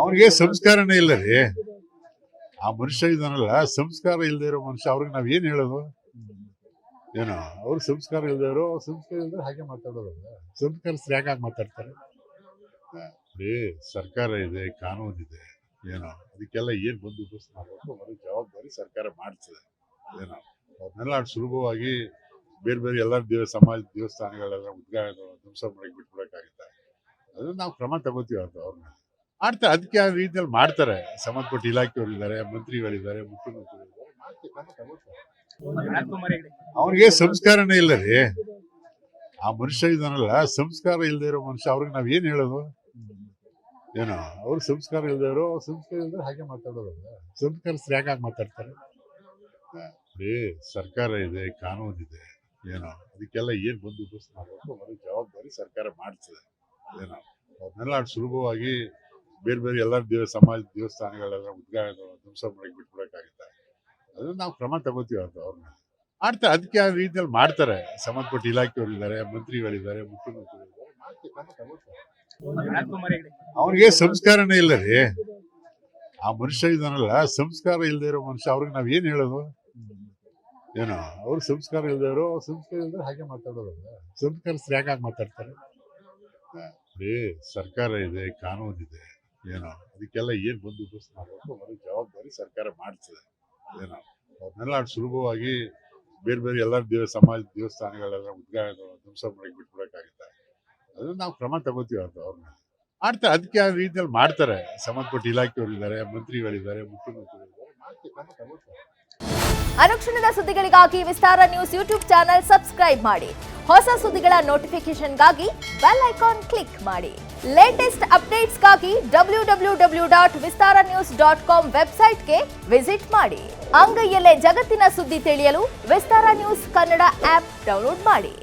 ಅವ್ರಿಗೆ ಸಂಸ್ಕಾರನೇ ಇಲ್ಲ ರೀ. ಆ ಮನುಷ್ಯ ಇದಾನಲ್ಲ, ಸಂಸ್ಕಾರ ಇಲ್ಲದೆ ಇರೋ ಮನುಷ್ಯ, ಅವ್ರಿಗೆ ನಾವ್ ಏನ್ ಹೇಳೋದು? ಏನೋ ಅವ್ರು ಸಂಸ್ಕಾರ ಇಲ್ಲದೆ ಇರೋ, ಸಂಸ್ಕಾರ ಇಲ್ಲದೆ ಹಾಗೆ ಮಾತಾಡೋದಲ್ಲ. ಸಂಸ್ಕರಿಸಿದ್ರೆ ಯಾಕಾಗಿ ಮಾತಾಡ್ತಾರೆ? ಸರ್ಕಾರ ಇದೆ, ಕಾನೂನು ಇದೆ, ಏನೋ ಅದಕ್ಕೆಲ್ಲ ಏನ್ ಬಂದೋಬಸ್ತ್ ಮಾಡಬೇಕು ಅನ್ನೋ ಜವಾಬ್ದಾರಿ ಸರ್ಕಾರ ಮಾಡ್ತದೆ. ಏನೋ ಅವ್ರನ್ನೆಲ್ಲ ಸುಲಭವಾಗಿ ಬೇರೆ ಬೇರೆ ಎಲ್ಲ ಸಮಾಜ ದೇವಸ್ಥಾನಗಳೆಲ್ಲ ಧ್ವಂಸ ಮಾಡಕ್ಕೆ ಬಿಟ್ಬಿಡಕ್ಕಾಗುತ್ತೆ. ಅದನ್ನ ನಾವು ಕ್ರಮ ತಗೋತೀವಿ ಅಂತ ಅವ್ರನ್ನ ಮಾಡ್ತಾರೆ. ಅದಕ್ಕೆ ಆ ರೀತಿಯಲ್ಲಿ ಮಾಡ್ತಾರೆ. ಸಂಬಂಧಪಟ್ಟ ಇಲಾಖೆಯವರಿದ್ದಾರೆ, ಮಂತ್ರಿಗಳಿದ್ದಾರೆ, ಮುಖ್ಯಮಂತ್ರಿಗಳಿದ್ದಾರೆ, ಕ್ರಮ ತಗೋತಾರೆ. ಅವ್ರಿಗೆ ಸಂಸ್ಕಾರನೇ ಇಲ್ಲ ರೀ. ಆ ಮನುಷ್ಯ ಇದಾನಲ್ಲ, ಸಂಸ್ಕಾರ ಇಲ್ಲದೆ ಇರೋ ಮನುಷ್ಯ, ಅವ್ರಿಗೆ ನಾವ್ ಏನ್ ಹೇಳೋದು? ಏನೋ ಅವ್ರು ಸಂಸ್ಕಾರ ಇಲ್ಲದೆ ಇರೋ, ಸಂಸ್ಕಾರ ಇಲ್ಲದೆ ಹಾಗೆ ಮಾತಾಡೋದಲ್ಲ. ಸಂಸ್ಕರಿಸಿದ್ರೆ ಯಾಕಾಗಿ ಮಾತಾಡ್ತಾರೆ? ಸರ್ಕಾರ ಇದೆ, ಕಾನೂನು ಇದೆ, ಏನೋ ಅದಕ್ಕೆಲ್ಲ ಏನ್ ಬಂದೋಬಸ್ತ್ ಮಾಡಬೇಕು ಅನ್ನೋ ಜವಾಬ್ದಾರಿ ಸರ್ಕಾರ ಮಾಡ್ತದೆ. ಏನೋ ಅವ್ರನ್ನೆಲ್ಲ ಸುಲಭವಾಗಿ ಬೇರೆ ಬೇರೆ ಎಲ್ಲ ಸಮಾಜ ದೇವಸ್ಥಾನಗಳೆಲ್ಲ ಧ್ವಂಸ ಮಾಡಕ್ಕೆ ಬಿಟ್ಬಿಡಕ್ಕಾಗುತ್ತೆ. ಅದನ್ನ ನಾವು ಕ್ರಮ ತಗೋತೀವಿ ಅಂತ ಅವ್ರನ್ನ ಮಾಡ್ತಾರೆ. ಅದಕ್ಕೆ ಆ ರೀತಿಯಲ್ಲಿ ಮಾಡ್ತಾರೆ. ಸಂಬಂಧಪಟ್ಟ ಇಲಾಖೆಯವರಿದ್ದಾರೆ, ಮಂತ್ರಿಗಳಿದ್ದಾರೆ, ಮುಖ್ಯಮಂತ್ರಿಗಳಿದ್ದಾರೆ, ಕ್ರಮ ತಗೋತಾರೆ. ಅವ್ರಿಗೆ ಸಂಸ್ಕಾರನೇ ಇಲ್ಲ ರೀ. ಆ ಮನುಷ್ಯ ಇದಾನಲ್ಲ, ಸಂಸ್ಕಾರ ಇಲ್ಲದೆ ಇರೋ ಮನುಷ್ಯ, ಅವ್ರಿಗೆ ನಾವ್ ಏನ್ ಹೇಳೋದು? ಏನೋ ಅವ್ರು ಸಂಸ್ಕಾರ ಇಲ್ಲದೆ ಇರೋ, ಸಂಸ್ಕಾರ ಇಲ್ಲದೆ ಹಾಗೆ ಮಾತಾಡೋದಲ್ಲ. ಸಂಸ್ಕರಿಸಿದ್ರೆ ಯಾಕಾಗಿ ಮಾತಾಡ್ತಾರೆ? ಸರ್ಕಾರ ಇದೆ, ಕಾನೂನು ಇದೆ, ಏನೋ ಅದಕ್ಕೆಲ್ಲ ಏನ್ ಬಂದೋಬಸ್ತ್ ಮಾಡಬೇಕು ಅನ್ನೋ ಜವಾಬ್ದಾರಿ ಸರ್ಕಾರ ಮಾಡ್ತದೆ. ಏನೋ ಅವ್ರನ್ನೆಲ್ಲ ಸುಲಭವಾಗಿ ಬೇರೆ ಬೇರೆ ಎಲ್ಲ ಸಮಾಜ ದೇವಸ್ಥಾನಗಳೆಲ್ಲ ಧ್ವಂಸ ಮಾಡಕ್ಕೆ ಬಿಟ್ಬಿಡಕ್ಕಾಗುತ್ತೆ. ಅದನ್ನ ನಾವು ಕ್ರಮ ತಗೋತೀವಿ ಅಂತ ಅವ್ರನ್ನ ಮಾಡ್ತಾರೆ. ಅದಕ್ಕೆ ಆ ರೀತಿಯಲ್ಲಿ ಮಾಡ್ತಾರೆ. ಸಂಬಂಧಪಟ್ಟ ಇಲಾಖೆಯವರಿದ್ದಾರೆ, ಮಂತ್ರಿಗಳಿದ್ದಾರೆ, ಮುಖ್ಯಮಂತ್ರಿಗಳಿದ್ದಾರೆ, ಕ್ರಮ ತಗೋತಾರೆ. ಅನುಕ್ಷಣದ ಸುದ್ದಿಗಳಿಗಾಗಿ ವಿಸ್ತಾರ ನ್ಯೂಸ್ ಯೂಟ್ಯೂಬ್ ಚಾನೆಲ್ ಸಬ್ಸ್ಕ್ರೈಬ್ ಮಾಡಿ. ಹೊಸ ಸುದ್ದಿಗಳ ನೋಟಿಫಿಕೇಶನ್ಗಾಗಿ ಬೆಲ್ ಐಕಾನ್ ಕ್ಲಿಕ್ ಮಾಡಿ. ಲೇಟೆಸ್ಟ್ ಅಪ್ಡೇಟ್ಸ್ಗಾಗಿ www.vistaranews.com ವೆಬ್ಸೈಟ್ಗೆ ವಿಸಿಟ್ ಮಾಡಿ. ಅಂಗೈಯಲ್ಲೇ ಜಗತ್ತಿನ ಸುದ್ದಿ ತಿಳಿಯಲು ವಿಸ್ತಾರ ನ್ಯೂಸ್ ಕನ್ನಡ ಆಪ್ ಡೌನ್ಲೋಡ್ ಮಾಡಿ.